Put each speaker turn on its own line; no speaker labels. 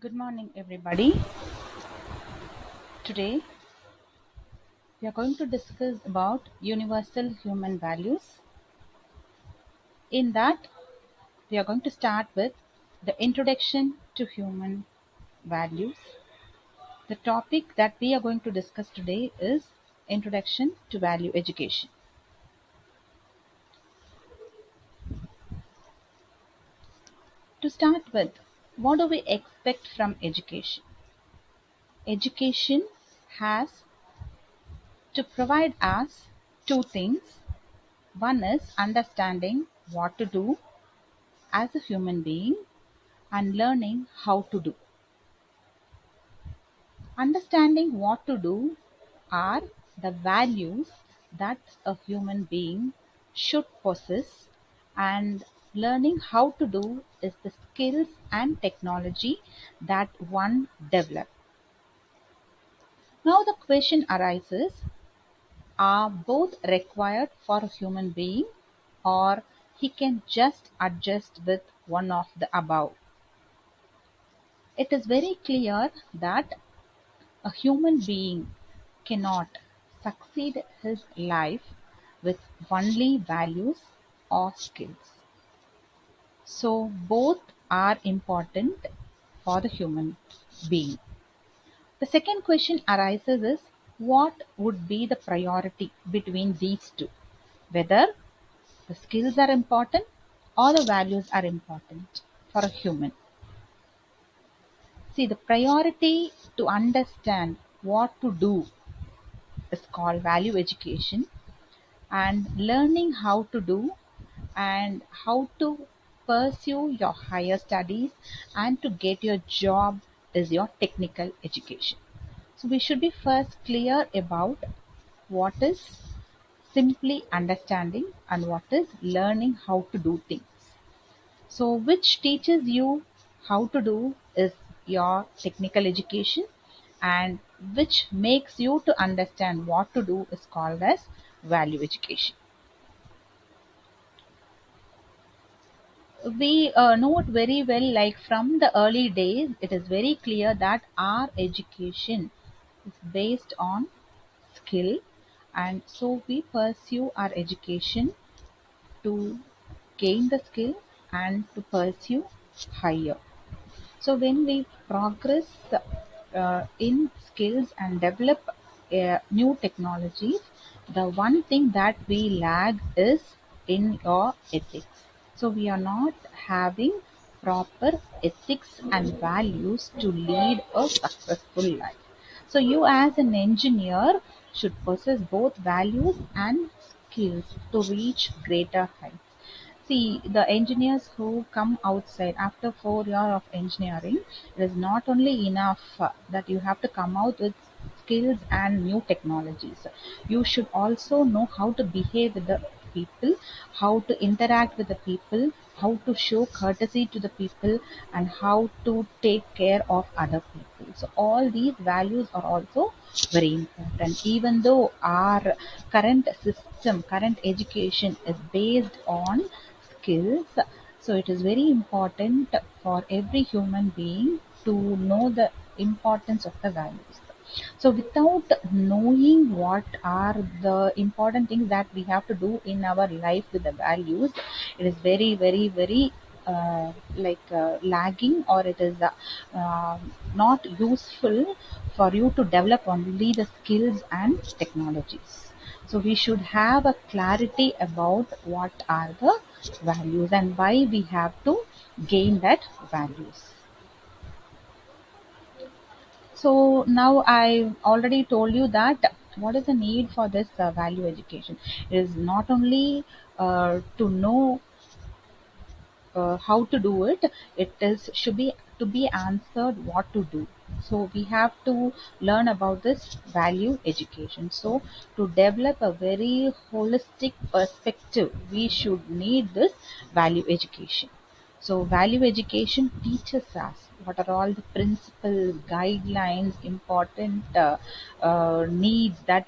Good morning, everybody. Today we are going to discuss about universal human values. In that, we are going to start with the introduction to human values. The topic that we are going to discuss today is introduction to value education. To start with, what do we expect from education? Education has to provide us two things. One is understanding what to do as a human being and learning how to do. Understanding what to do are the values that a human being should possess, and learning how to do is the skills and technology that one develops. Now, the question arises, are both required for a human being, or he can just adjust with one of the above? It is very clear that a human being cannot succeed his life with only values or skills. So both are important for the human being. The second question arises is, what would be the priority between these two? Whether the skills are important or the values are important for a human. See, the priority to understand what to do is called value education, and learning how to do and how to pursue your higher studies and to get your job is your technical education. So we should be first clear about what is simply understanding and what is learning how to do things. So which teaches you how to do is your technical education, and which makes you to understand what to do is called as value education. We know it very well, like from the early days it is very clear that our education is based on skill, and so we pursue our education to gain the skill and to pursue higher. So when we progress in skills and develop new technologies, the one thing that we lag is in your ethics. So we are not having proper ethics and values to lead a successful life. So you as an engineer should possess both values and skills to reach greater heights. See, the engineers who come outside after 4 years of engineering, it is not only enough that you have to come out with skills and new technologies. You should also know how to behave with the people, how to interact with the people, how to show courtesy to the people, and how to take care of other people. So all these values are also very important. Even though our current education is based on skills, so it is very important for every human being to know the importance of the values. So without knowing what are the important things that we have to do in our life with the values, it is very lagging, or it is not useful for you to develop only the skills and technologies. So we should have a clarity about what are the values and why we have to gain that values. So now I already told you that what is the need for this value education. It is not only to know how to do it. It is should be to be answered what to do. So we have to learn about this value education. So to develop a very holistic perspective, we should need this value education. So value education teaches us what are all the principles, guidelines, important needs that